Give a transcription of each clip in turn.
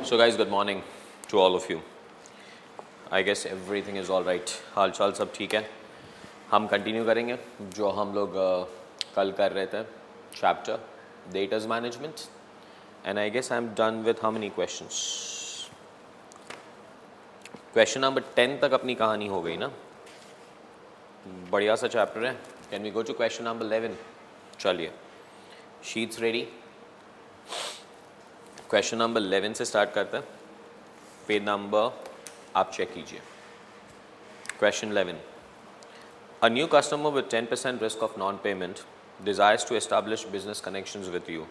So guys, good morning to all of you. I guess everything is all right. हाल चाल सब ठीक है. हम कंटिन्यू करेंगे जो हम लोग कल कर रहे थे chapter data's management and I guess I am done with how many questions. Question number 10 तक अपनी कहानी हो गई ना. बढ़िया सा चैप्टर है. Can we go to question number 11? चलिए, शीट्स रेडी. क्वेश्चन नंबर 11 से स्टार्ट करते हैं. पेज नंबर आप चेक कीजिए. Question 11. A new customer with 10% risk of non-payment desires to establish business connections with you.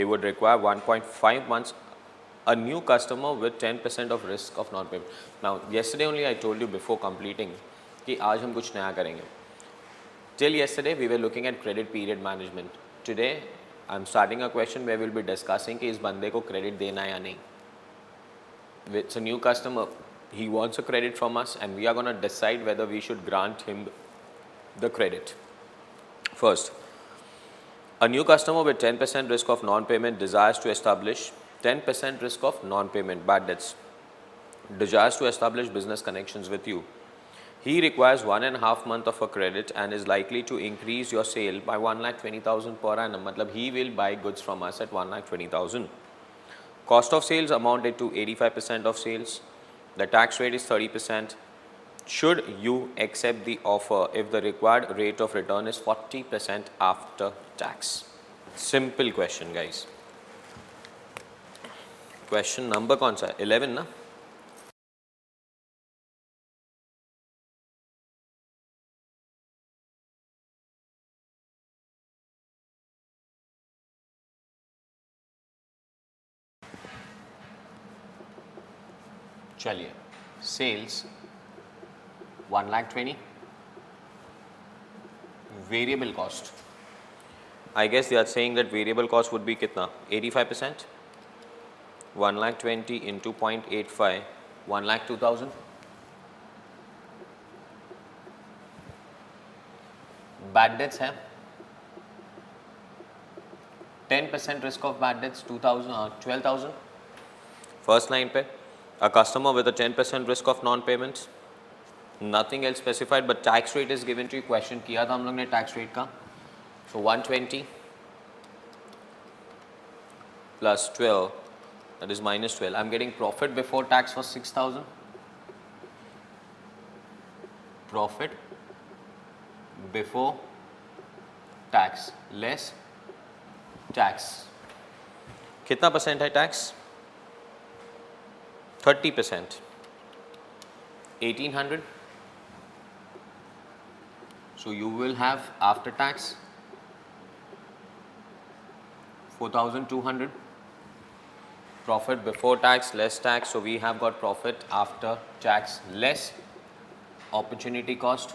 He would require 1.5 months. A new customer with 10% of risk of non-payment. Now, yesterday only I told you before completing कि आज हम कुछ नया करेंगे. Till yesterday we were looking at credit period management. Today I'm starting a question where we'll be discussing कि इस बंदे को credit देना या नहीं. It's a new customer. He wants a credit from us and we are going to decide whether we should grant him the credit. First, a new customer with 10% risk of non-payment desires to establish 10% risk of non-payment bad debts, desires to establish business connections with you. He requires 1.5 months of a credit and is likely to increase your sale by 1,20,000 per annum. Matlab he will buy goods from us at 1,20,000. Cost of sales amounted to 85% of sales. The tax rate is 30%. Should you accept the offer if the required rate of return is 40% after tax? Simple question, guys. Question number कौन सा है? 11 ना? चलिए, sales 1,20,000. Variable cost. I guess they are saying that variable cost would be कितना? 85%. 1,20,000 into 0.85, 1,02,000. Bad debts है 10% risk of bad debts 12,000. First line पे a customer with a 10% risk of non-payments, nothing else specified, but tax rate is given to you. Question किया था हम लोग ने tax rate का. So 120 plus 12, that is minus 12. I'm getting profit before tax was 6,000. Profit before tax less tax. कितना percent है tax? 30%. 1,800. So you will have after tax 4,200. Profit before tax less tax. So we have got profit after tax less opportunity cost.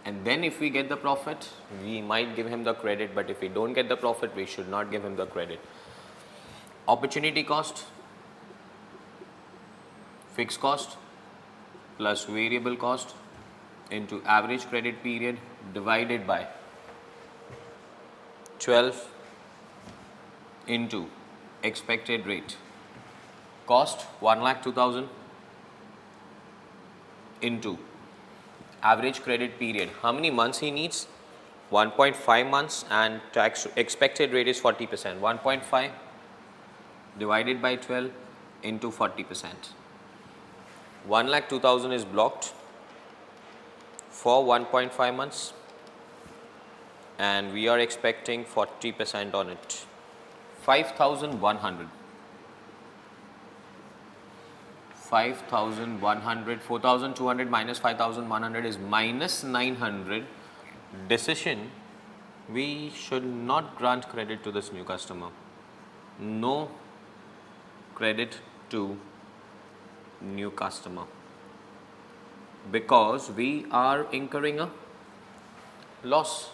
And then if we get the profit, we might give him the credit. But if we don't get the profit, we should not give him the credit. Opportunity cost, fixed cost plus variable cost into average credit period divided by 12 into expected rate. Cost 1,02,000 into average credit period. How many months he needs? 1.5 months and tax expected rate is 40%. 1.5 divided by 12 into 40%. 1,02,000 is blocked for 1.5 months and we are expecting 40% on it. 5,100. 5,100. 4,200 minus 5,100 is minus 900. Decision: we should not grant credit to this new customer. No credit to new customer because we are incurring a loss.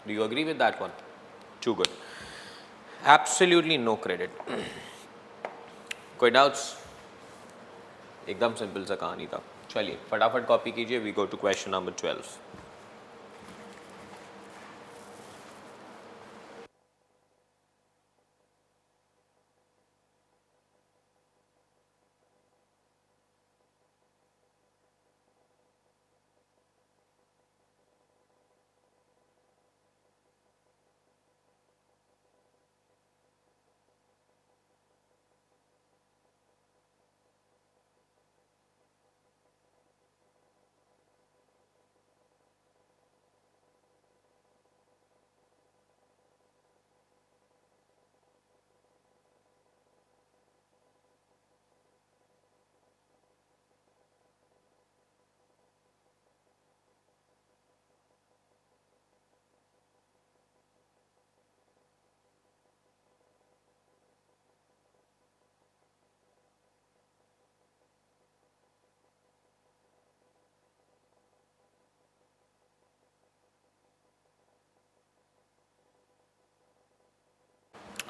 Do you agree with that one? Too good. Absolutely no credit. कोई doubts? एकदम simple सा कहानी था. चलिए फटाफट copy कीजिए. We go to question number 12.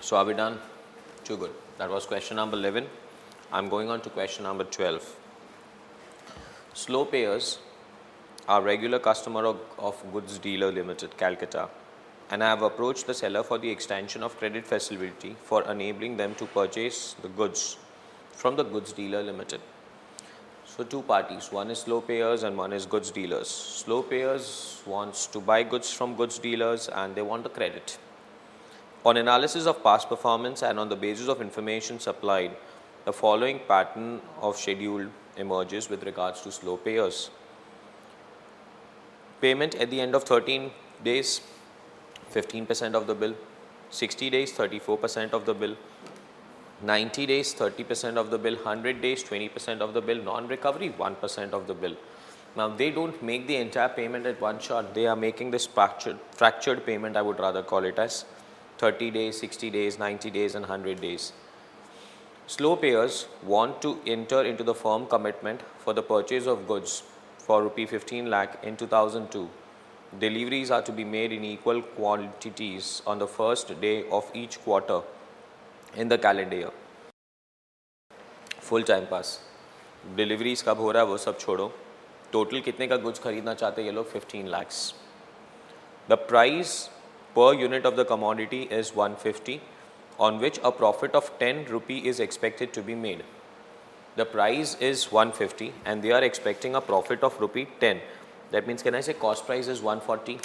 So are we done? Too good. That was question number 11. I'm going on to question number 12. Slow payers are regular customer of Goods Dealer Limited, Calcutta, and I have approached the seller for the extension of credit facility for enabling them to purchase the goods from the Goods Dealer Limited. So two parties, one is slow payers and one is goods dealers. Slow payers wants to buy goods from goods dealers and they want the credit. On analysis of past performance and on the basis of information supplied, the following pattern of schedule emerges with regards to slow payers. Payment at the end of 13 days, 15% of the bill, 60 days, 34% of the bill, 90 days, 30% of the bill, 100 days, 20% of the bill, non-recovery, 1% of the bill. Now, they don't make the entire payment at one shot. They are making this fractured payment, I would rather call it as 30 days, 60 days, 90 days and 100 days. Slow payers want to enter into the firm commitment for the purchase of goods for rupee 15 lakh in 2002. Deliveries are to be made in equal quantities on the first day of each quarter in the calendar year. Full time pass. Deliveries कब हो रहा है वो सब छोड़ो. Total कितने का goods खरीदना चाहते हैं ये लोग? 15 lakhs. The price per unit of the commodity is 150, on which a profit of 10 rupee is expected to be made. The price is 150 and they are expecting a profit of rupee 10. That means, can I say cost price is 140?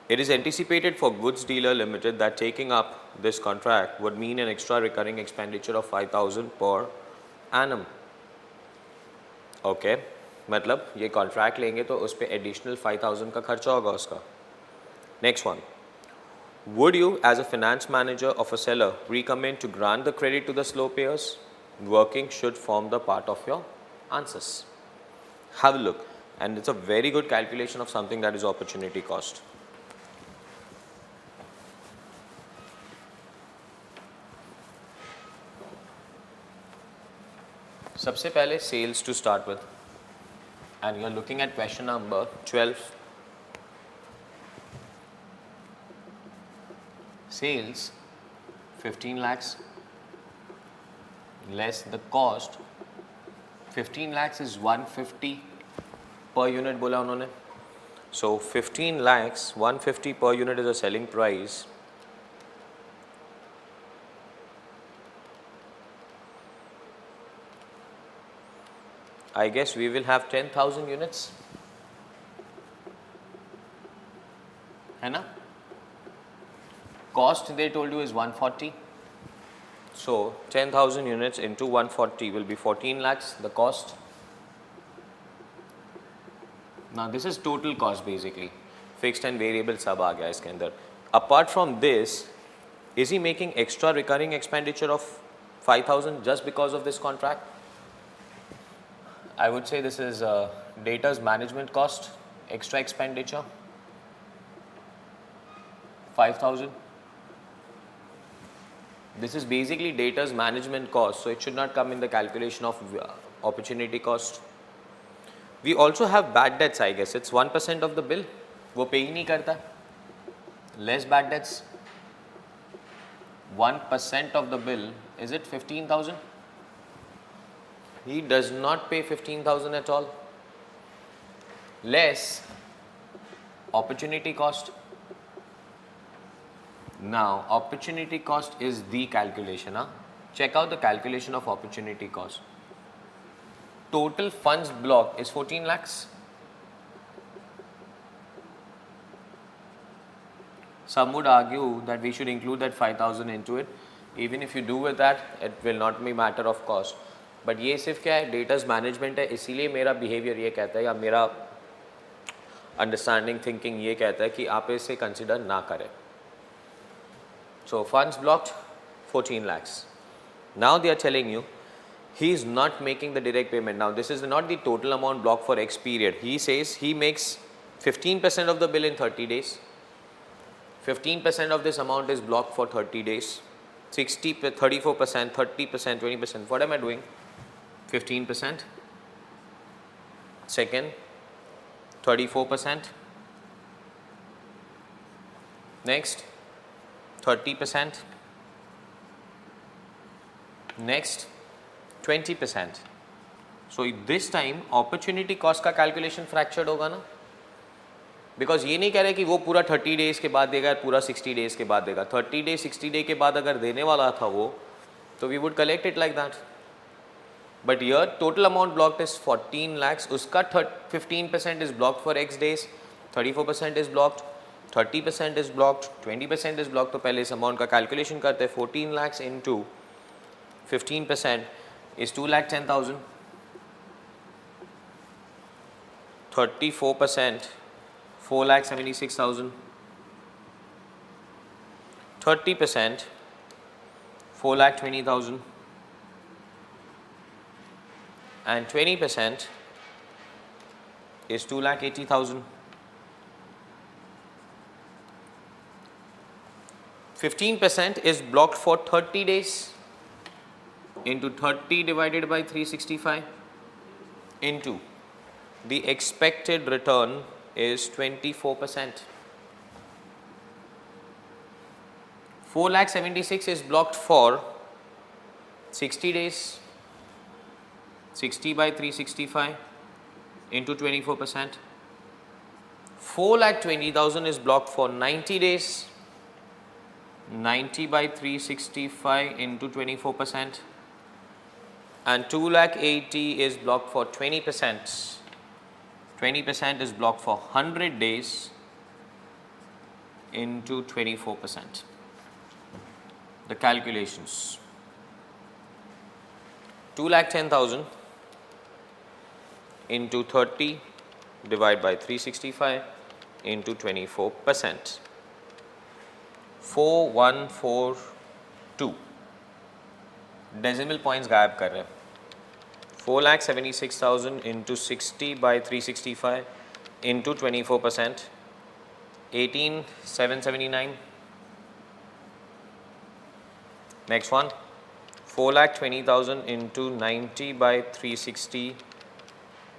It is anticipated for Goods Dealer Limited that taking up this contract would mean an extra recurring expenditure of 5,000 per annum. Okay, मतलब ये contract लेंगे तो उस पे additional 5,000 का खर्चा होगा उसका. Next one. Would you, as a finance manager of a seller, recommend to grant the credit to the slow payers? Working should form the part of your answers. Have a look. And it's a very good calculation of something that is opportunity cost. सबसे पहले sales to start with. And you're looking at question number 12. Sales 15 lakhs less the cost. 15 lakhs is 150 per unit बोला उन्होंने. So 15 lakhs 150 per unit is a selling price. I guess we will have 10,000 units. है ना? Cost they told you is 140. So 10,000 units into 140 will be 14 lakhs. The cost. Now this is total cost basically. Fixed and variable सब आ गया इसके अंदर. Apart from this, is he making extra recurring expenditure of 5,000 just because of this contract? I would say this is data's management cost, extra expenditure, 5,000. This is basically data's management cost, so it should not come in the calculation of opportunity cost. We also have bad debts, I guess. It's 1% of the bill. वो pay ही नहीं करता. Less bad debts. 1% of the bill. Is it 15,000? He does not pay 15,000 at all. Less opportunity cost. Now, opportunity cost is the calculation. Huh? Check out the calculation of opportunity cost. Total funds block is 14 lakhs. Some would argue that we should include that 5,000 into it. Even if you do with that, it will not be matter of cost. But ये सिर्फ क्या है? Data's management है, इसीलिए मेरा behavior ये कहता है या मेरा understanding thinking ये कहता है कि आप इसे consider ना करें. So funds blocked 14 lakhs. Now they are telling you he is not making the direct payment. Now this is not the total amount blocked for X period. He says he makes 15% of the bill in 30 days. 15% of this amount is blocked for 30 days. 60, 34%, 30%, 20%. What am I doing? 15%. Second, 34%. Next, 30%, next 20%. So this time opportunity cost का calculation fractured होगा ना, because ये नहीं कह रहे कि वो पूरा 30 डेज के बाद देगा, पूरा 60 डेज के बाद देगा. 30 डे 60 डे के बाद अगर देने वाला था वो, तो we would collect it like that. But your total amount blocked is 14 lakhs. उसका 15% is blocked for x days, 34% is blocked, 30% is blocked, 20% is blocked. तो पहले इस अमाउंट का कैलकुलेशन करते हैं. 14 lakhs into 15% is 2,10,000. 34% 4,76,000. 30% 4,20,000. And 20% is 2,80,000. 15% is blocked for 30 days into 30 divided by 365 into the expected return is 24%. 4,76,000 is blocked for 60 days. 60 by 365 into 24%. 4,20,000 is blocked for 90 days. 90 by 365 into 24%. And 2,80,000 is blocked for 20%. 20% is blocked for 100 days into 24%. The calculations: 2,10,000 into 30 divided by 365 into 24%. 4,142. Decimal points गायब कर रहे हैं. 4,76,000 into 60 by 365 into 24%. 18,779. Next one. 4,20,000 into 90 by 360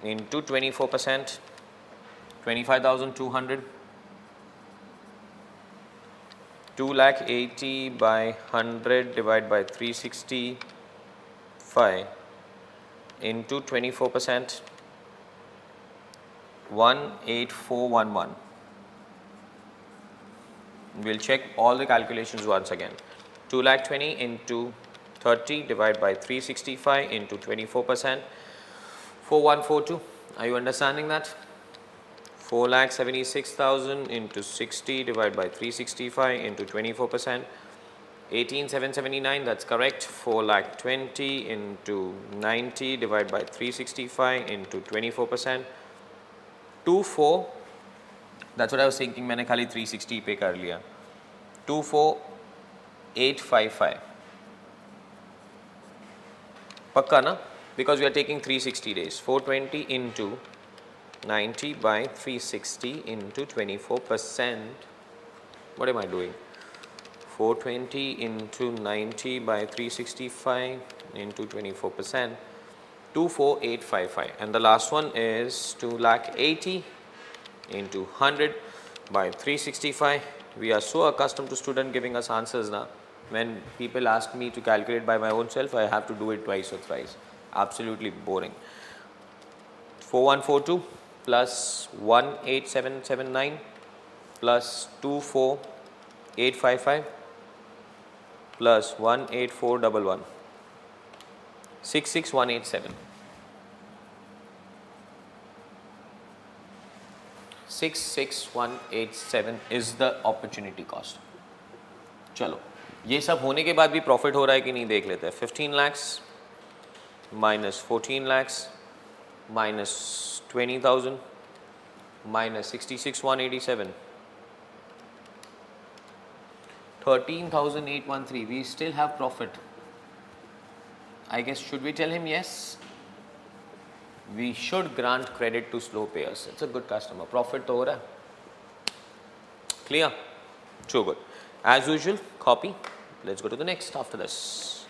into 24%. 25,200. 2,80,000 by 100 divided by 365 into 24%. 1,8411. We'll check all the calculations once again. 2,20,000 into 30 divided by 365 into 24%. 4,142. Are you understanding that? 4,76,000 into 60 divided by 365 into 24%. 18,779. That's correct. 4,20,000 into 90 divided by 365 into 24%. 24. That's what I was thinking. मैंने खाली 360 पे कर लिया. 24,855. पक्का ना? Because we are taking 360 days. 420 into 90 by 360 into 24%. What am I doing? 420 into 90 by 365 into 24%. 24,855. And the last one is 2,80,000 into 100 by 365. We are so accustomed to student giving us answers now. When people ask me to calculate by my own self, I have to do it twice or thrice. Absolutely boring. 4,142 plus 1,8779 plus 24,855 plus 1,8411. 66,187. 66,187 is the opportunity cost. चलो ये सब होने के बाद भी profit हो रहा है कि नहीं देख लेते हैं. 15 lakhs minus 14 lakhs minus 20,000 minus 66,187. 13,813. We still have profit. I guess should we tell him yes? We should grant credit to slow payers. It's a good customer. Profit तो हो रहा है. Clear? So good. As usual, copy. Let's go to the next after this.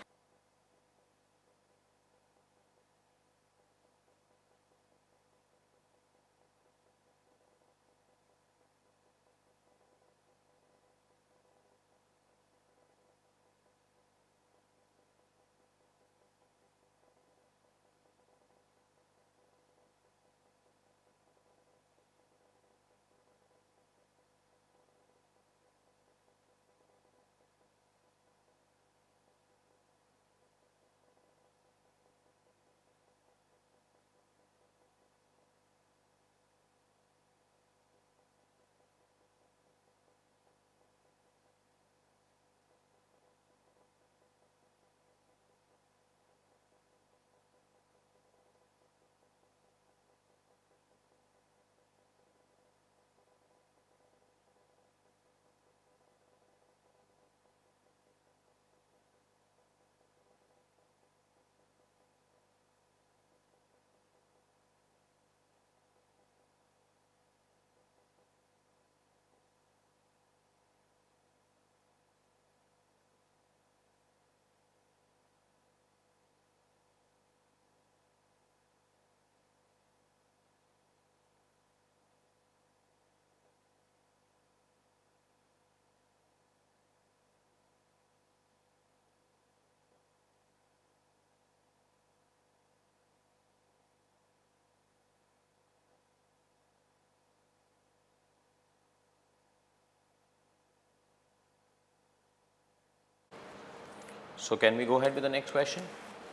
So can we go ahead with the next question?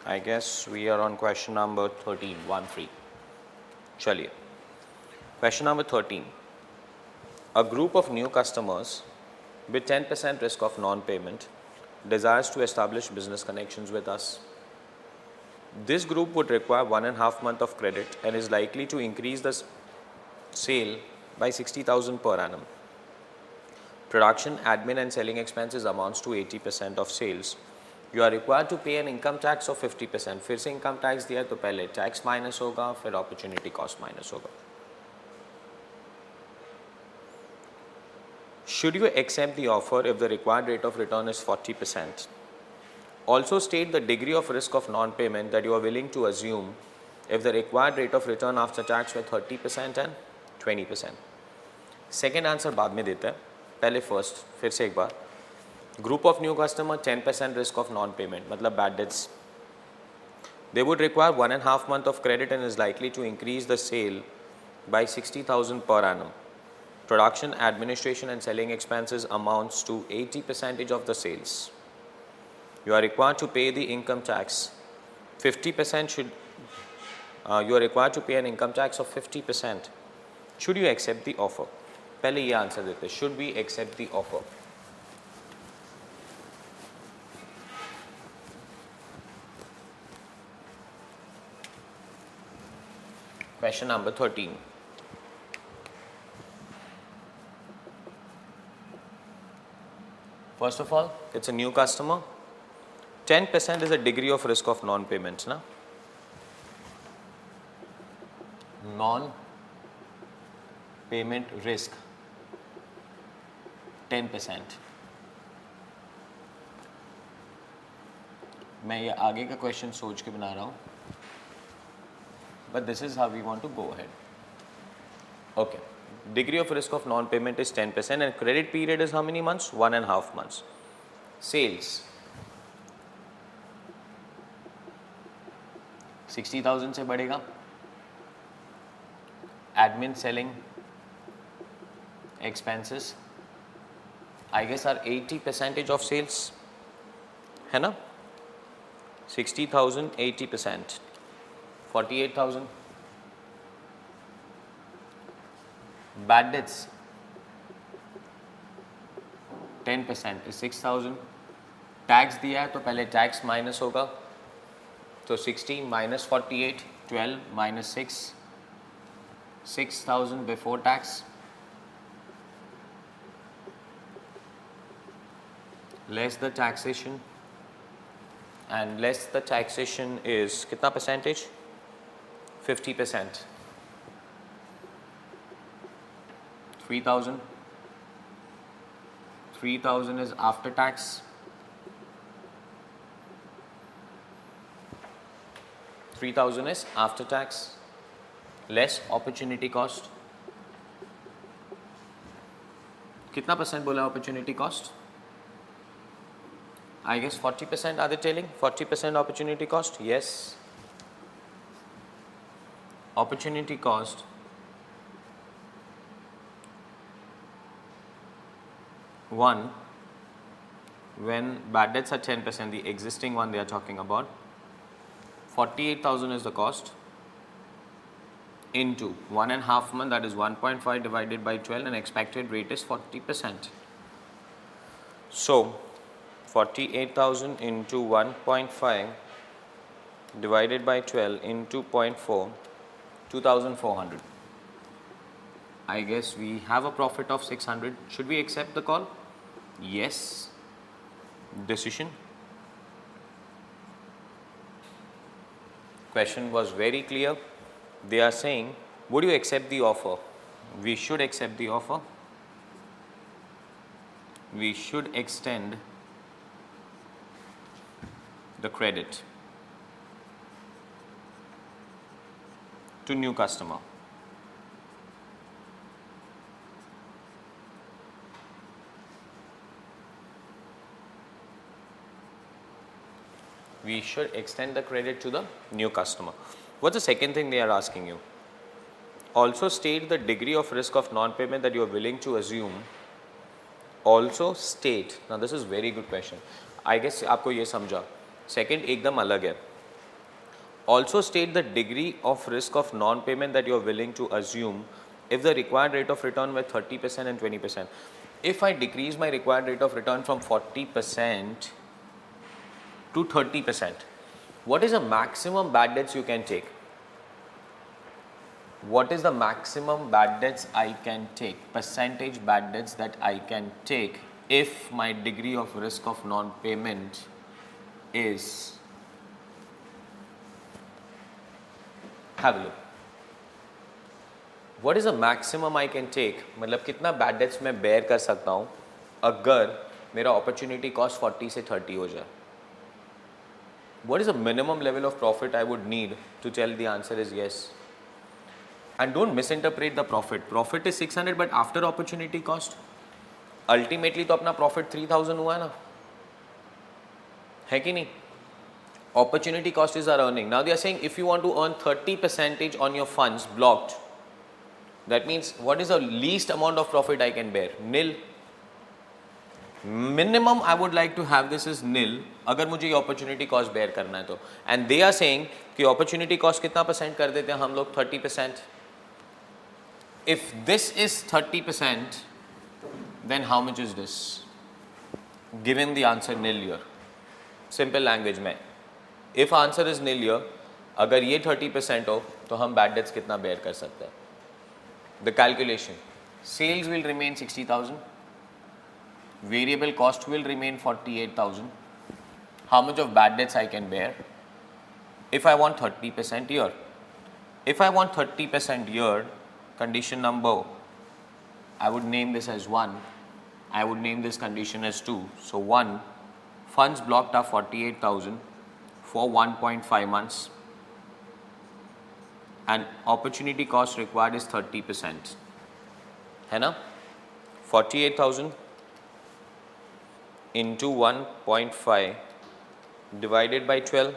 I guess we are on question number 13, 1-3. Chaliye. Question number 13. A group of new customers with 10% risk of non-payment desires to establish business connections with us. This group would require 1.5 months of credit and is likely to increase the sale by 60,000 per annum. Production, admin and selling expenses amounts to 80% of sales. You are required to pay an income tax of 50%. फिर से income tax दिया तो पहले tax minus होगा, फिर opportunity cost minus होगा. Should you accept the offer if the required rate of return is 40%? Also state the degree of risk of non-payment that you are willing to assume if the required rate of return after tax were 30% and 20%. Second answer बाद में देता है, पहले first, फिर से एक बार. Group of new customer, 10% risk of non-payment, मतलब bad debts. They would require 1.5 months of credit and is likely to increase the sale by 60,000 per annum. Production, administration and selling expenses amounts to 80% of the sales. You are required to pay the income tax. 50% should, you are required to pay an income tax of 50%. Should you accept the offer? पहले ये answer देते, should we accept the offer? Question number 13. First of all, it's a new customer. 10% is a degree of risk of non-payment. Na? Non-payment risk, 10%. मैं ये आगे का question सोच के बना रहा हूँ. But this is how we want to go ahead. Okay. Degree of risk of non-payment is 10% and credit period is how many months? 1.5 months. Sales. 60,000 से बढ़ेगा. Admin, selling expenses, I guess are 80% of sales. है ना? 60,000, 80%. 48,000. Bad debts, 10% is 6,000. Tax दिया है तो पहले tax minus होगा. तो 60 minus 48, 12 minus 6, 6,000 before tax. Less the taxation, and less the taxation is कितना percentage? 50%. 3,000. 3,000 is after tax. 3,000 is after tax. Less opportunity cost. कितना percent बोला opportunity cost? I guess 40%. Are they telling 40% opportunity cost? Yes. Opportunity cost one, when bad debts are 10%, the existing one they are talking about, 48,000 is the cost into 1.5 months, that is 1.5 divided by 12, and expected rate is 40%. So 48,000 into 1.5 divided by 12 into 0.4, 2,400. I guess we have a profit of 600. Should we accept the call? Yes. Decision. Question was very clear. They are saying, would you accept the offer? We should accept the offer. We should extend the credit to new customer. We should extend the credit to the new customer. What's the second thing they are asking you? Also state the degree of risk of non-payment that you are willing to assume. Also state, now this is very good question. I guess आपको ये समझा. Second एकदम अलग है. Also state the degree of risk of non-payment that you are willing to assume if the required rate of return were 30% and 20%. If I decrease my required rate of return from 40% to 30%, what is the maximum bad debts you can take? What is the maximum bad debts I can take? Percentage bad debts that I can take if my degree of risk of non-payment is. Have a look. What is the maximum I can take? मतलब कितना bad debts मैं bear कर सकता हूँ अगर मेरा opportunity cost 40 से 30 हो जाए? What is the minimum level of profit I would need to tell the answer is yes? And don't misinterpret the profit. Profit is 600 but after opportunity cost, ultimately तो अपना profit 3000 हुआ ना, है कि नहीं? Opportunity cost is our earning. Now they are saying if you want to earn 30% on your funds blocked, that means what is the least amount of profit I can bear? Nil. Minimum I would like to have this is nil अगर मुझे ये opportunity cost bear करना है तो. And they are saying कि opportunity cost कितना percent कर देते हैं हम लोग? 30%. If this is 30%, then how much is this? Given the answer nil here. Simple language में. If answer is nil here, अगर ये 30% हो तो हम bad debts कितना bear कर सकते हैं? The calculation. Sales will remain 60,000. Variable cost will remain 48,000. How much of bad debts I can bear? If I want 30% here. If I want 30% here, condition number, I would name this as 1. I would name this condition as 2. So 1, funds blocked are 48,000 for 1.5 months. And opportunity cost required is 30%. है ना? 48,000 into 1.5 divided by 12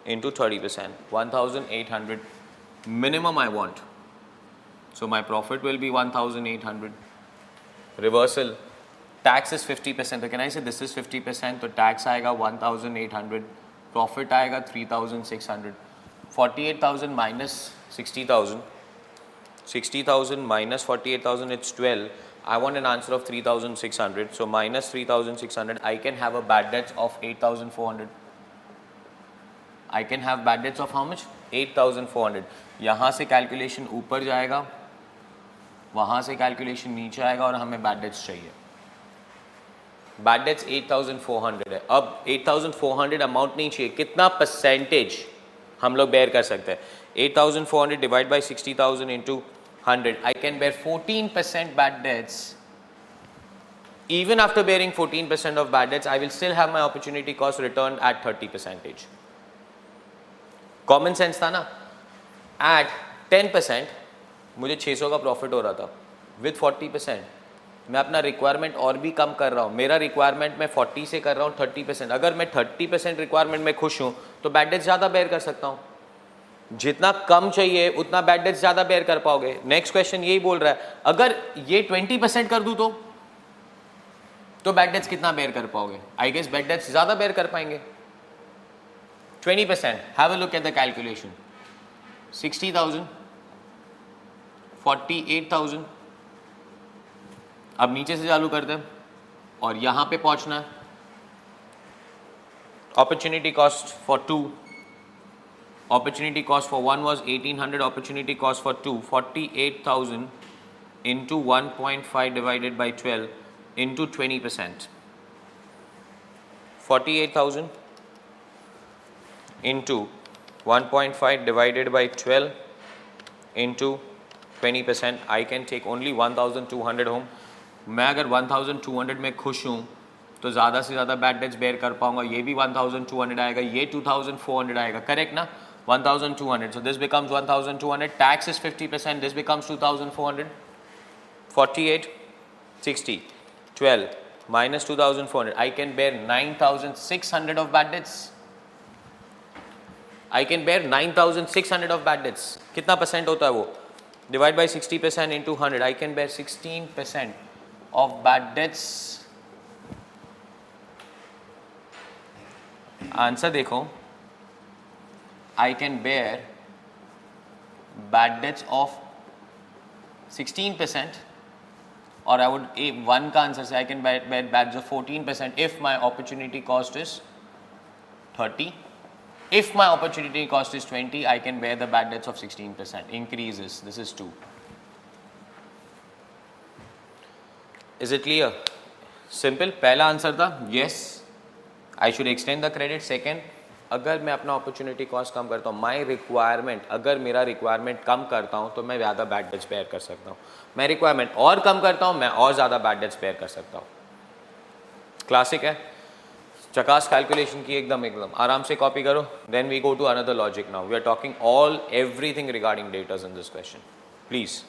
into 30%. 1,800 minimum I want. So my profit will be 1,800. Reversal. Tax is 50%. So can I say this is 50%? So tax आएगा 1,800. Profit आएगा 3,600. 48,000 minus 60,000. 60,000 minus 48,000, it's 12. I want an answer of 3,600. So minus 3,600, I can have a bad debts of 8,400. I can have bad debts of how much? 8,400. यहाँ से calculation ऊपर जाएगा, वहाँ से calculation नीचे आएगा और हमें bad debts चाहिए. Bad debts 8,400 है. अब 8,400 amount नहीं चाहिए. कितना percentage हम लोग bear कर सकते हैं? 8,400 divided by 60,000 into 100. I can bear 14% bad debts. Even after bearing 14% of bad debts, I will still have my opportunity cost returned at 30%. Common sense था ना? At 10% मुझे 600 का profit हो रहा था. With 40% मैं अपना रिक्वायरमेंट और भी कम कर रहा हूँ. मेरा रिक्वायरमेंट मैं 40 से कर रहा हूँ 30%. अगर मैं 30% रिक्वायरमेंट में खुश हूँ तो बैड डेट्स ज़्यादा बेयर कर सकता हूँ. जितना कम चाहिए उतना बैड डेट्स ज़्यादा बेयर कर पाओगे. नेक्स्ट क्वेश्चन यही बोल रहा है, अगर ये 20% कर दूँ तो बैड डेट्स कितना बेयर कर पाओगे? आई गेस बैड डेट्स ज़्यादा बेयर कर पाएंगे. 20%. Have a look at the calculation. 60,000, 48,000. अब नीचे से चालू करते हैं और यहाँ पे पहुँचना है. Opportunity cost for 2. Opportunity cost for 1 was 1,800. Opportunity cost for 2, 48,000 into 1.5 divided by 12 into 20%. 48,000 into 1.5 divided by 12 into 20%. I can take only 1,200 home. मैं अगर 1,200 में खुश हूँ तो ज़्यादा से ज़्यादा बैड डेट्स बेयर कर पाऊंगा. ये भी 1,200 आएगा, ये 2,400 आएगा. करेक्ट ना? 1,200. So this becomes 1,200. Tax is 50%. This becomes 2,400. 48, 60, 12 minus 2,400. I can bear 9,600 of bad debts. I can bear 9,600 of bad debts. कितना परसेंट होता है वो? Divide by 60% into 100. I can bear 16% of bad debts answer देखो, I can bear bad debts of 16%, or I would, one का answer से I can bear bad debts of 14% if my opportunity cost is 30. If my opportunity cost is 20, I can bear the bad debts of 16%. Increases. This is 2. Is it clear? Simple. पहला answer था yes, I should extend the credit. Second, अगर मैं अपना opportunity cost कम करता हूँ, माई requirement, अगर मेरा requirement कम करता हूँ तो मैं ज़्यादा बैड डेट्स बेयर कर सकता हूँ. मैं रिक्वायरमेंट और कम करता हूँ, मैं और ज़्यादा बैड डेट्स बेयर कर सकता हूँ. क्लासिक है. चकास कैलकुलेशन की एकदम आराम से कॉपी करो. Then we go to another logic. Now we are talking all everything regarding datas in this question. Please.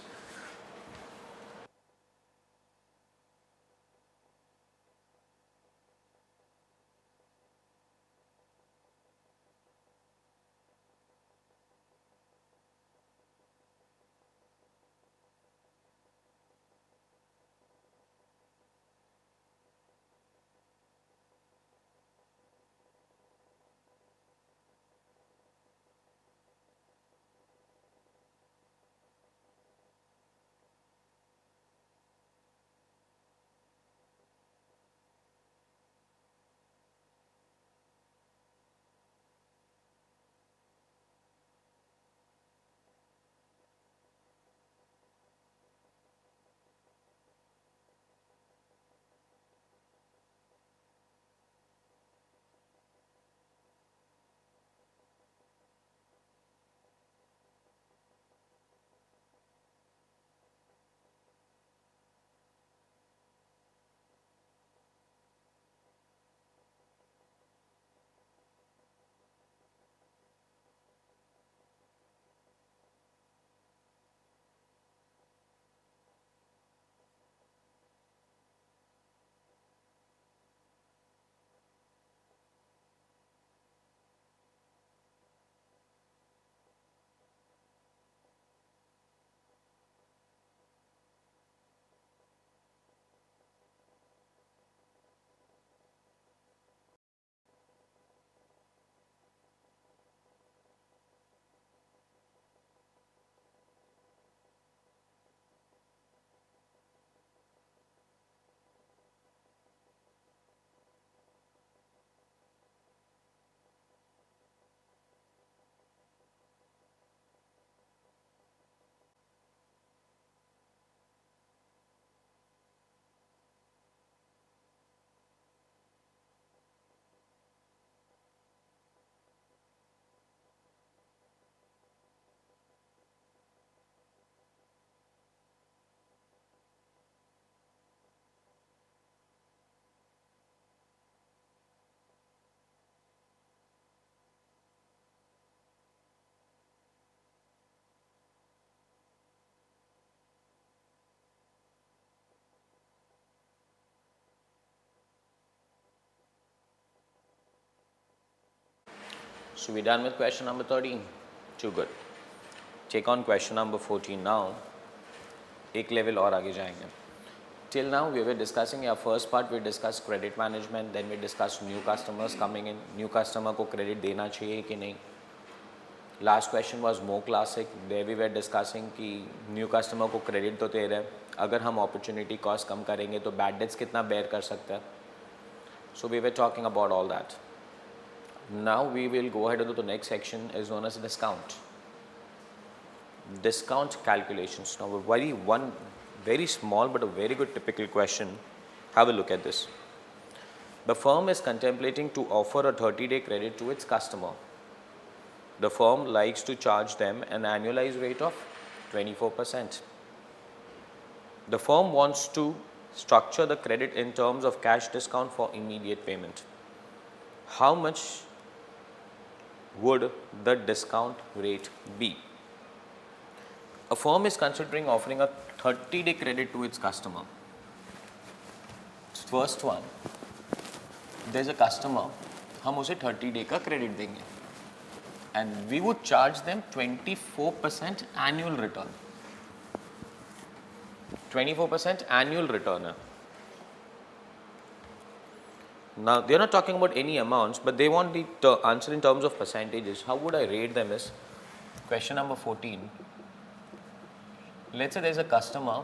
So we're done with question number 13. Too good. Take on question number 14 now. एक level और आगे जाएंगे. Till now we were discussing our first part. We discussed credit management. Then we discussed new customers coming in. New customer को credit देना चाहिए कि नहीं. Last question was more classic. There we were discussing कि new customer को credit तो दे रहे हैं. अगर हम opportunity cost कम करेंगे तो bad debts कितना bear कर सकता है. So we were talking about all that. Now we will go ahead into the next section is known as discount. Discount calculations. Now one very small but a very good typical question. Have a look at this. The firm is contemplating to offer a 30-day credit to its customer. The firm likes to charge them an annualized rate of 24%. The firm wants to structure the credit in terms of cash discount for immediate payment. How much would the discount rate be? A firm is considering offering a 30-day credit to its customer. First one, there's a customer, हम उसे 30 day का credit देंगे and we would charge them 24% annual return. 24% annual return है. Now they are not talking about any amounts, but they want the answer in terms of percentages. How would I rate them is question number 14. Let's say there is a customer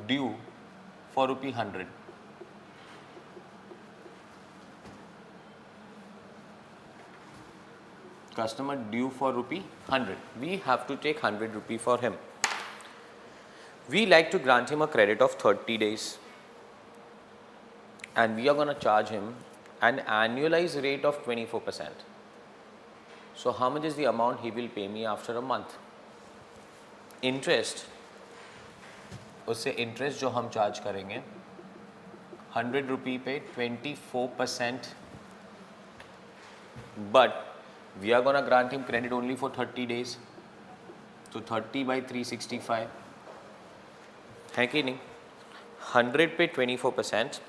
due for rupee 100. Customer due for rupee 100. We have to take 100 rupee for him. We like to grant him a credit of 30 days. And we are going to charge him an annualized rate of 24%. So how much is the amount he will pay me after a month? Interest, उससे interest जो हम charge करेंगे 100 rupee पे 24%, but we are gonna grant him credit only for 30 days. So 30 by 365 है कि नहीं? 100 पे 24%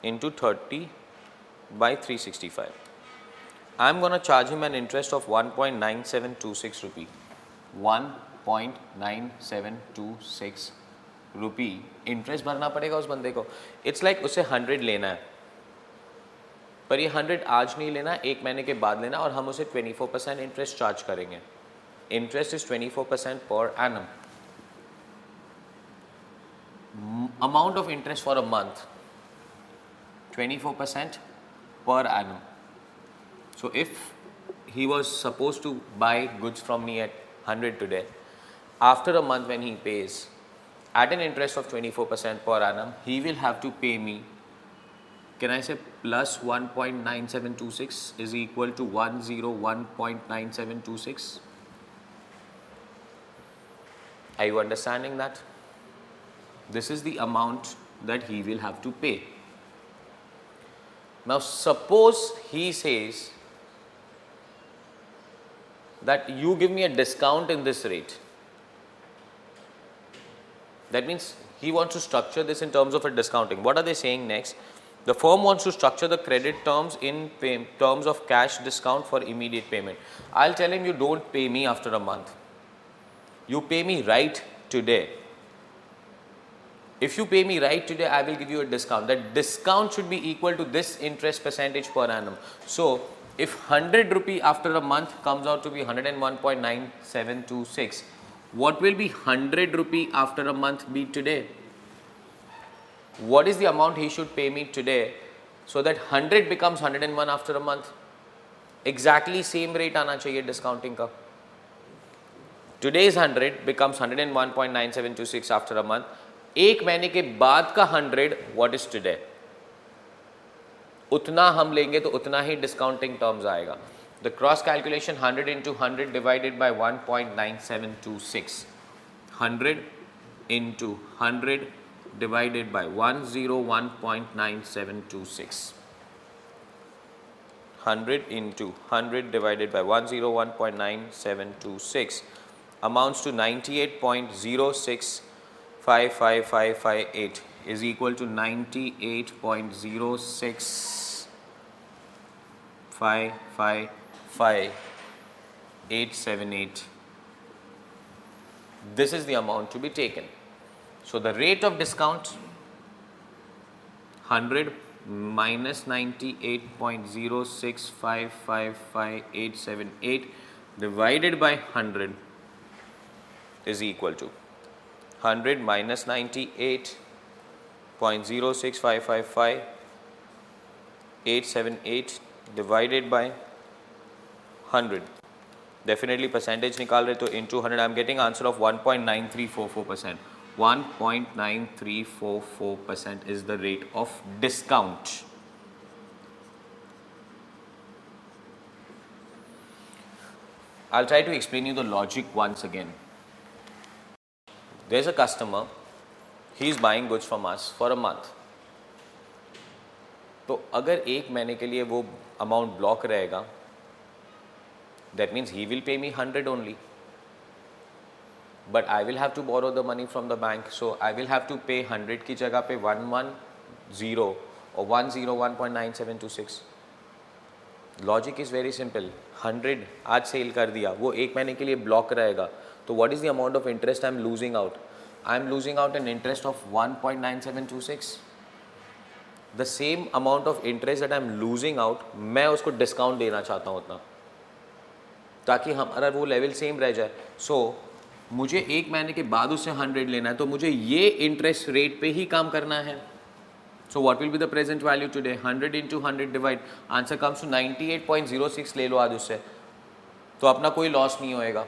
into 30 by 365. I'm going to charge him an interest of 1.9726 rupee. 1.9726 rupee. Interest भरना पड़ेगा उस बंदे को. It's like उसे 100 लेना है. पर ये 100 आज नहीं लेना, एक महीने के बाद लेना और हम उसे 24% interest charge करेंगे. Interest is 24% per annum. Amount of interest for a month 24% per annum. So if he was supposed to buy goods from me at 100 today, after a month when he pays at an interest of 24% per annum, he will have to pay me, can I say plus 1.9726 is equal to 101.9726? Are you understanding that? This is the amount that he will have to pay. Now suppose he says that you give me a discount in this rate. That means he wants to structure this in terms of a discounting. What are they saying next? The firm wants to structure the credit terms in terms of cash discount for immediate payment. I'll tell him you don't pay me after a month. You pay me right today. If you pay me right today, I will give you a discount. That discount should be equal to this interest percentage per annum. So if 100 rupee after a month comes out to be 101.9726, what will be 100 rupee after a month be today? What is the amount he should pay me today so that 100 becomes 101 after a month? Exactly same rate आना चाहिए discounting का. Today's 100 becomes 101.9726 after a month. एक महीने के बाद का 100 what is today? उतना हम लेंगे तो उतना ही discounting terms आएगा. The cross calculation 100 into 100 divided by 1.9726. 100 into 100 divided by 101.9726. 100 into 100 divided by 101.9726 amounts to 98.065558 is equal to 98.06555878. This is the amount to be taken. So the rate of discount 100 minus 98.06555878 divided by 100 is equal to 100 minus 98.06555878 divided by 100. Definitely percentage निकाल रहे तो into 100 I am getting answer of 1.9344%. 1.9344% is the rate of discount. I'll try to explain you the logic once again. There's a customer, he is buying goods from us for a month. तो अगर एक महीने के लिए वो amount block रहेगा, that means he will pay me 100 only. But I will have to borrow the money from the bank, so I will have to pay 100 की जगह पे 110 or 101.9726. Logic is very simple. 100 आज cell कर दिया, वो एक महीने के लिए ब्लॉक रहेगा, तो what is the amount of interest I am losing out? I am losing out an interest of 1.9726. The same amount of interest that I am losing out, मैं उसको डिस्काउंट देना चाहता हूँ उतना, ताकि हमारा वो लेवल सेम रह जाए. सो मुझे एक महीने के बाद उससे 100 लेना है, तो मुझे ये इंटरेस्ट रेट पे ही काम करना है. So what will be the present value today? 100 into 100 divide, answer comes to 98.06. ले लो आज उससे, तो अपना कोई लॉस नहीं होएगा.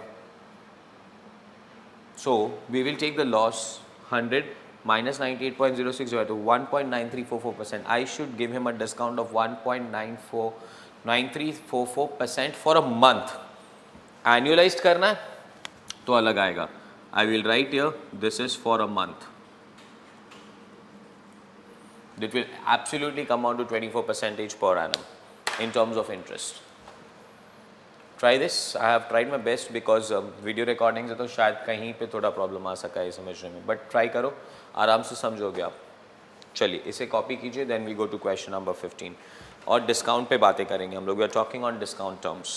So we will take the loss 100 minus 98.06 divided to 1.9344%. I should give him a discount of 1.9344% for a month. Annualized करना है तो अलग आएगा. I will write here this is for a month. It will absolutely come out to 24% per annum in terms of interest. Try this. I have tried my best because video recording से तो शायद कहीं पे थोड़ा problem आ सका है समझने में, बट ट्राई करो, आराम से समझोगे आप. चलिए इसे कॉपी कीजिए, then we go to question number 15 और डिस्काउंट पे बातें करेंगे हम लोग. We are talking on discount terms.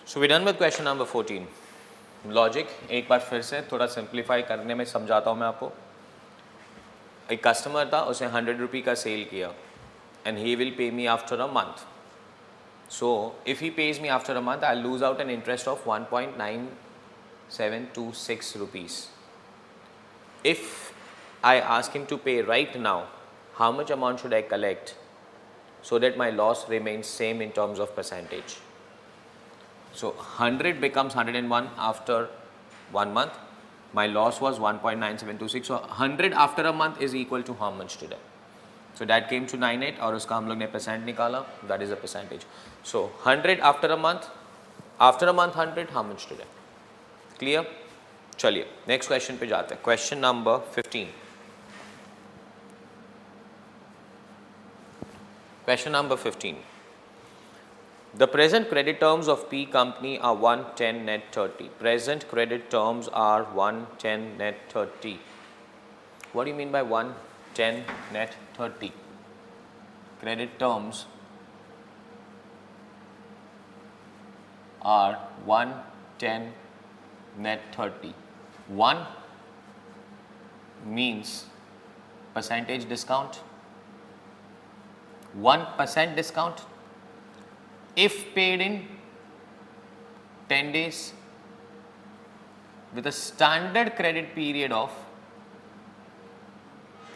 So we done with question number 14. Logic एक बार फिर से थोड़ा सिंप्लीफाई करने में समझाता हूँ मैं आपको. एक कस्टमर था, उसने 100 रुपये का सेल किया and he will pay me after a month. So if he page me after a month I lose out an interest of 1.9726 rupees. If I ask him to pay right now, how much amount should I collect so that my loss remains same in terms of percentage? So 100 becomes 101 after 1 month. My loss was 1.9726. So 100 after a month is equal to how much today? So that came to 98 और उसका हम लोग ने percent निकाला. That is a percentage. So 100 after a month 100, how much today? Clear? चलिए next question पे जाते हैं. Question number 15. Question number 15. The present credit terms of P company are 110 net 30. Present credit terms are 110 net 30. What do you mean by 110 net 30? Credit terms are 110 net 30. 1 means percentage discount. 1% discount if paid in 10 days with a standard credit period of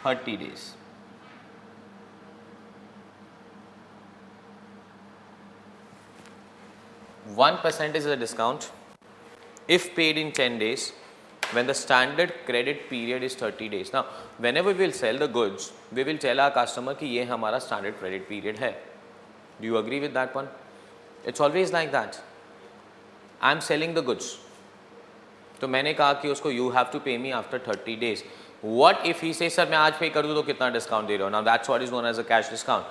30 days. One percent is a discount if paid in 10 days when the standard credit period is 30 days. Now, whenever we will sell the goods, we will tell our customer कि ये हमारा standard credit period है. Do you agree with that one? It's always like that. I'm selling the goods. तो मैंने कहा कि उसको you have to pay me after 30 days. What if he says sir मैं आज पे कर दूँ तो कितना डिस्काउंट दे रहे हो? Now that's what is known as a cash discount.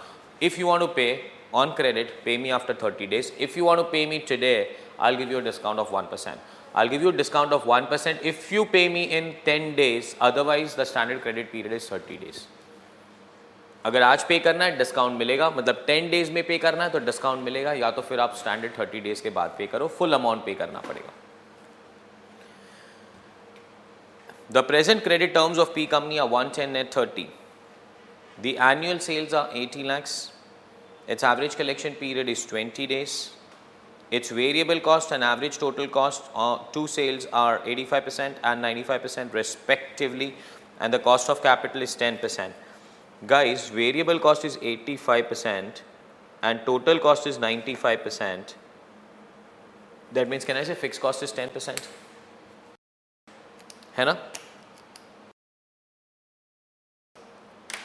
If you want to pay on credit, pay me after 30 days. If you want to pay me today, I'll give you a discount of 1%. I'll give you a discount of 1% if you pay me in 10 days, otherwise the standard credit period is 30 days. अगर आज पे करना है discount मिलेगा, मतलब 10 days में पे करना है तो डिस्काउंट मिलेगा, या तो फिर आप स्टैंडर्ड 30 डेज के बाद पे करो, फुल अमाउंट पे करना पड़ेगा. The present credit terms of P company are 110 net 30. The annual sales are 80 lakhs. Its average collection period is 20 days. Its variable cost and average total cost to sales are 85% and 95% respectively, and the cost of capital is 10%. Guys, variable cost is 85% and total cost is 95%. That means, can I say fixed cost is 10%? है ना?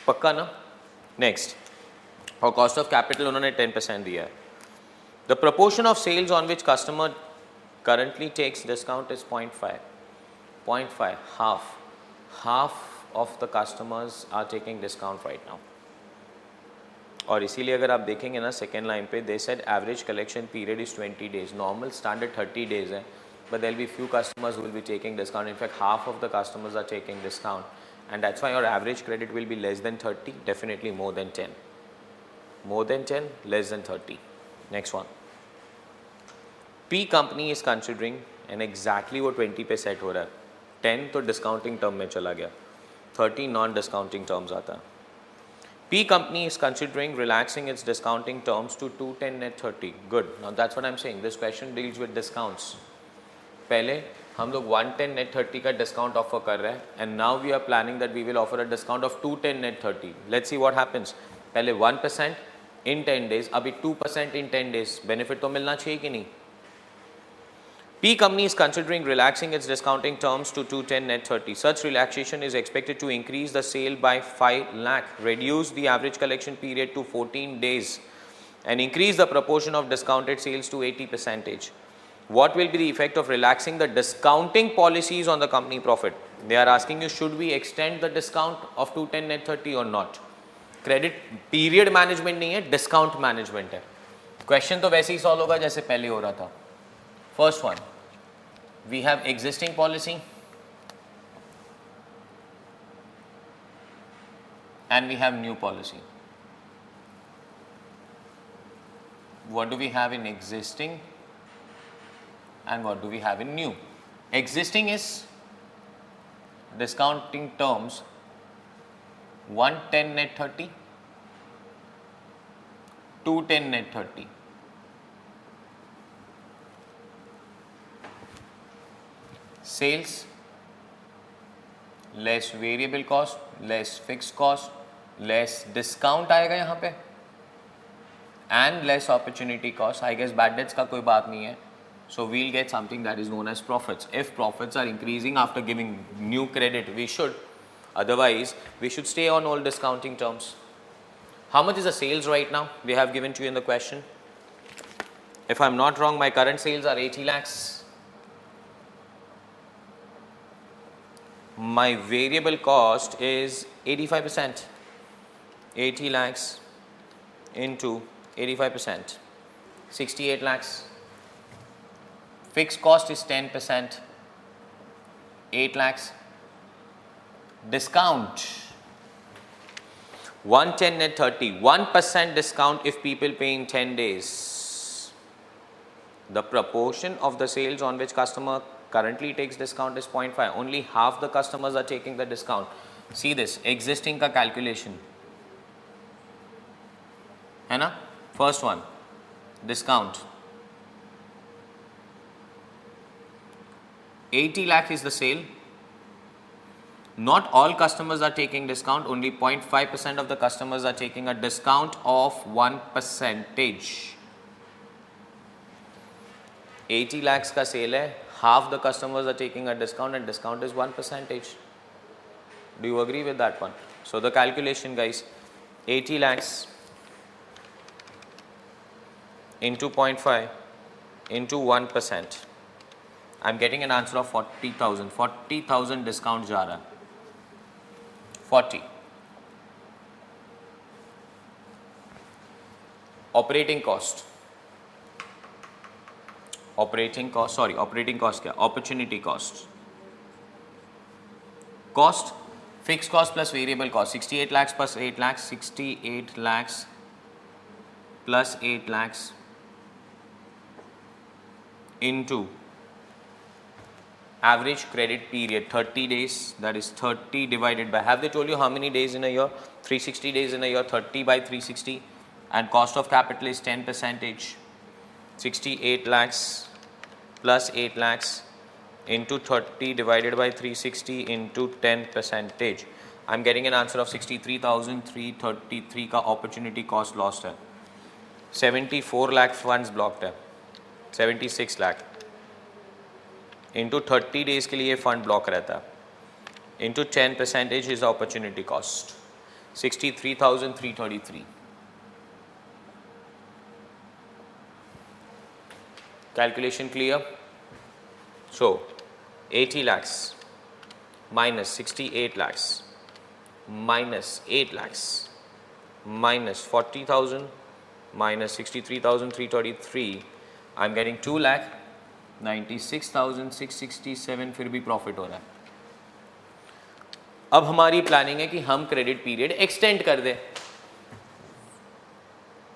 पक्का ना? Next, और cost of capital उन्होंने 10% दिया है. The proportion of sales on which customer currently takes discount is 0.5. 0.5, half of the customers are taking discount right now. और इसीलिए अगर आप देखेंगे ना सेकेंड लाइन पे, they said average collection period is 20 days. Normal standard 30 days है, but there will be few customers who will be taking discount. In fact, half of the customers are taking discount, and that's why your average credit will be less than 30, definitely more than 10. More than 10, less than 30. Next one. P company is considering, and exactly वो 20 पे set हो रहा है, 10 तो discounting term में चला गया, 30 non discounting terms आता है. P company is considering relaxing its discounting terms to 210 net 30. Good. Now that's what I'm saying. This question deals with discounts. पहले हम लोग 110 net 30 का डिस्काउंट ऑफर कर रहे हैं, and now we are planning that we will offer a discount of 210 net 30. Let's see what happens. पहले 1% in 10 days, अभी 2% in 10 days. Benefit तो मिलना चाहिए कि नहीं? P company is considering relaxing its discounting terms to 210 net 30. Such relaxation is expected to increase the sale by 5 lakh, reduce the average collection period to 14 days, and increase the proportion of discounted sales to 80%. What will be the effect of relaxing the discounting policies on the company profit? They are asking you, should we extend the discount of 210 net 30 or not? Credit period management नहीं है, discount management है. Question तो वैसे ही solve होगा जैसे पहले हो रहा था. First one, we have existing policy and we have new policy. What do we have in existing and what do we have in new? Existing is discounting terms 110 net 30, 210 net 30. Sales less variable cost, less fixed cost, less discount आएगा यहाँ पे, and less opportunity cost. I guess bad debts का कोई बात नहीं है, so we'll get something that is known as profits. If profits are increasing after giving new credit, we should. Otherwise, we should stay on all discounting terms. How much is the sales right now? We have given to you in the question. If I'm not wrong, my current sales are 80 lakhs. My variable cost is 85%. 80 lakhs into 85%. 68 lakhs. Fixed cost is 10%. 8 lakhs. Discount. 110 net 30. 1% discount if people pay in 10 days. The proportion of the sales on which customer currently takes discount is 0.5. Only half the customers are taking the discount. See this, existing का calculation है ना? First one, discount. 80 lakh is the sale. Not all customers are taking discount. Only 0.5% of the customers are taking a discount of 1%. 80 lakhs का sale है. Half the customers are taking a discount, and discount is 1%. Do you agree with that one? So the calculation, guys, 80 lakhs into 0.5 into 1%. I'm getting an answer of 40,000. 40,000 discount जा रहा है. 40. Operating cost क्या, opportunity cost, cost fix cost plus variable cost, 68 lakhs plus 8 lakhs, 68 lakhs plus 8 lakhs into average credit period 30 days, that is 30 divided by, have they told you how many days in a year? 360 days in a year, 30 by 360, and cost of capital is 10%, 68 lakhs plus 8 lakhs into 30 divided by 360 into 10%. I'm getting an answer of 63,333 का opportunity cost lost है, 74 lakh funds blocked है, 76 lakh into 30 days के लिए fund block रहता है, into 10% is opportunity cost, 63,333. Calculation clear? So 80 lakhs minus 68 lakhs minus 8 lakhs minus 40,000 minus 63,333, I'm getting 2,96,667, फिर भी profit हो रहा है. अब हमारी प्लानिंग है कि हम क्रेडिट पीरियड एक्सटेंड कर दें,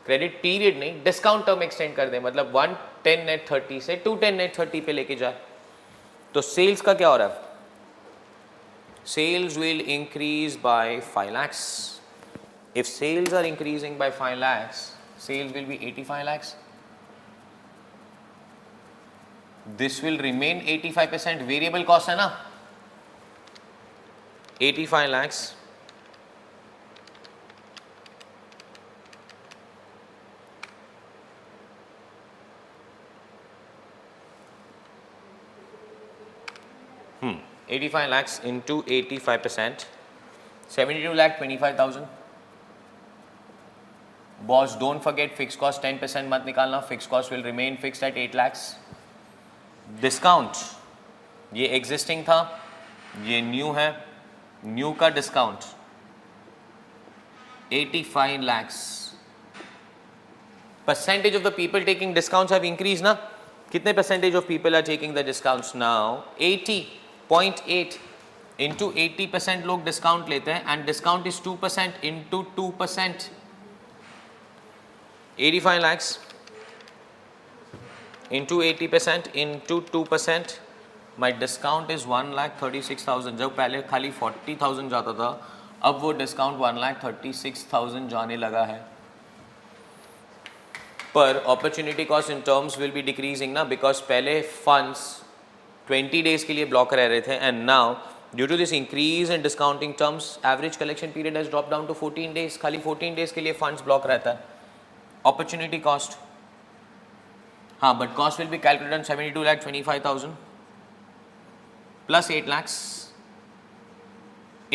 क्रेडिट पीरियड नहीं, डिस्काउंट टर्म एक्सटेंड कर दें, मतलब 110 नेट 30 से 210 नेट 30 पे लेके जाए. तो सेल्स का क्या हो रहा है? Sales will increase by 5 lakhs. If sales are increasing by 5 lakhs, sales will be 85 lakhs. This will remain 85%. Variable cost है ना, 85 lakhs Hmm. 85 lakhs into 85%, 72 lakh 25,000. Boss, don't forget fixed cost 10% मत निकालना. Fixed cost will remain fixed at 8 lakhs. Discount, ये existing था, ये new है. New का discount 85 lakhs. Percentage of the people taking discounts have increased ना. कितने percentage of people are taking the discounts now? 80.8 into 80% लोग डिस्काउंट लेते हैं, and discount is 2% into 2%. 85 lakhs into 80% into 2%. My discount is 1,36,000. जब पहले खाली 40,000 जाता था, अब वो डिस्काउंट 1,36,000 जाने लगा है. पर opportunity cost in terms will be decreasing ना, बिकॉज पहले फंड्स 20 डेज के लिए ब्लॉक रह रहे थे, and now due to this increase in discounting terms average collection period has drop down to 14 days. खाली 14 डेज के लिए फंड्स ब्लॉक रहता है. अपॉर्चुनिटी कॉस्ट, हाँ, but cost will be calculated on 72,25,000 plus 8 lakhs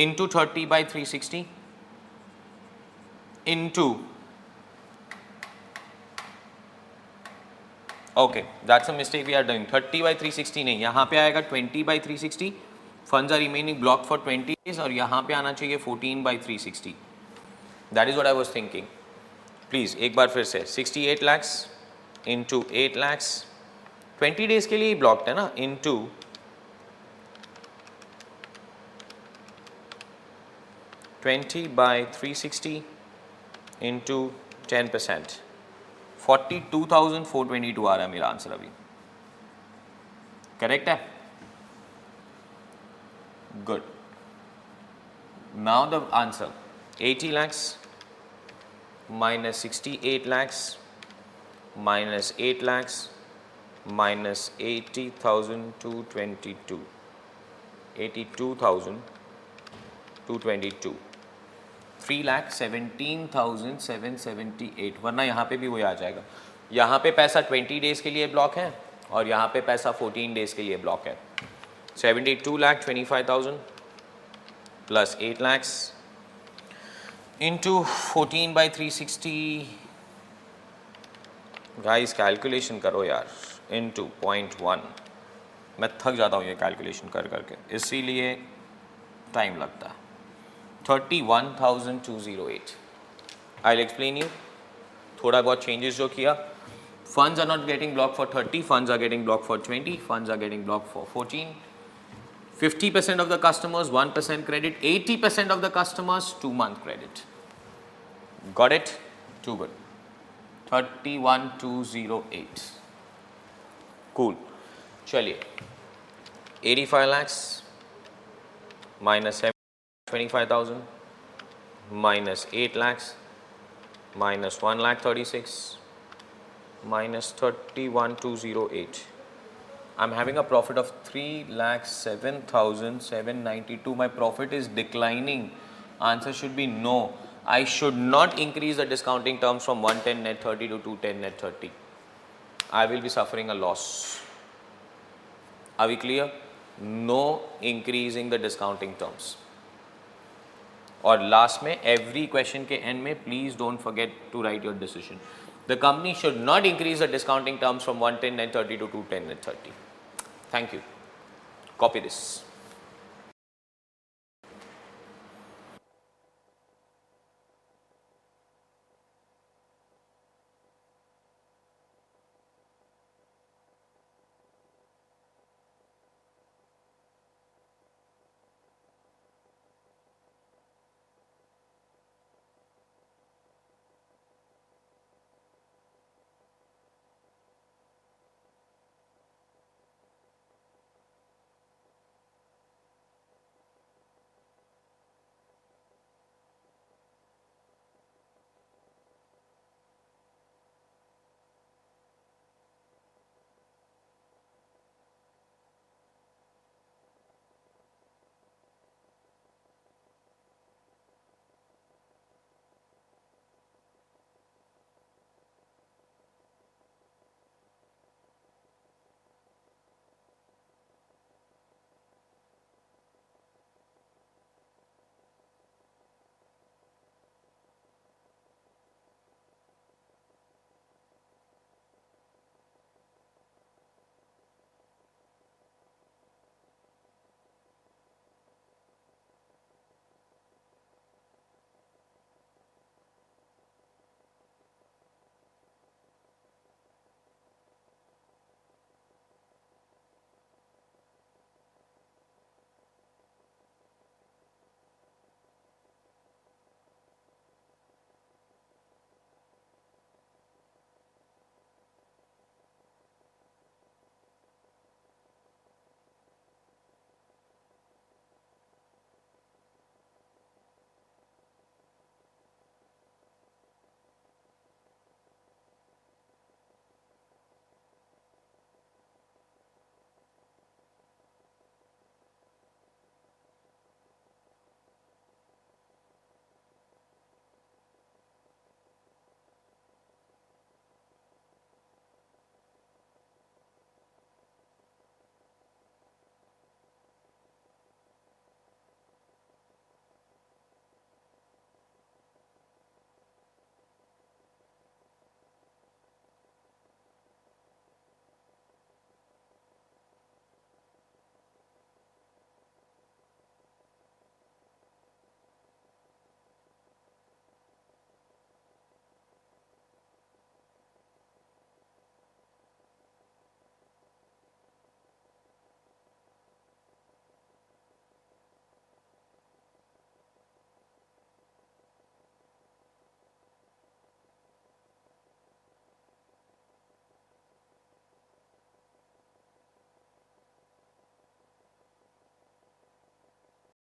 into 30 by 360 into, okay, that's a mistake we are doing. 30 by 360 नहीं, यहाँ पे आएगा 20 by 360. Funds are remaining blocked for 20 days, और यहाँ पे आना चाहिए 14 by 360. That is what I was thinking. Please एक बार फिर से 68 lakhs into 8 lakhs 20 days के लिए ही blocked है ना, into 20 by 360 into 10%. 42,422 आ रहा है मेरा आंसर अभी. करेक्ट है? Good. Now the answer 80 lakhs minus 68 lakhs minus 8 lakhs minus 80,222. 82,222. 3,17,778. वरना यहाँ पे भी वही आ जाएगा. यहाँ पे पैसा 20 डेज के लिए ब्लॉक है और यहाँ पे पैसा 14 डेज के लिए ब्लॉक है. 72,25,000 plus 8 lakhs into 14 by 360. Guys calculation करो यार. into 0.1. मैं थक जाता हूँ ये कैलकुलेशन कर करके, इसीलिए टाइम लगता है. 31,208. I'll explain you. थोड़ा बहुत चेंजेस जो किया, funds are not getting blocked for 30, funds are getting blocked for 20, funds are getting blocked for 14. 50% of the customers 1% credit, 80% of the customers 2-month credit. Got it? Too good. 31208. Cool. चलिए 85 lakhs minus 25,000 minus 8 lakhs minus 1 lakh 36 minus 31208. I'm having a profit of 3,07,792. My profit is declining. Answer should be no. I should not increase the discounting terms from 110 net 30 to 210 net 30. I will be suffering a loss. Are we clear? No increasing the discounting terms. और last में every question के end में please don't forget to write your decision. The company should not increase the discounting terms from 110 net 30 to 210 net 30. Thank you. Copy this.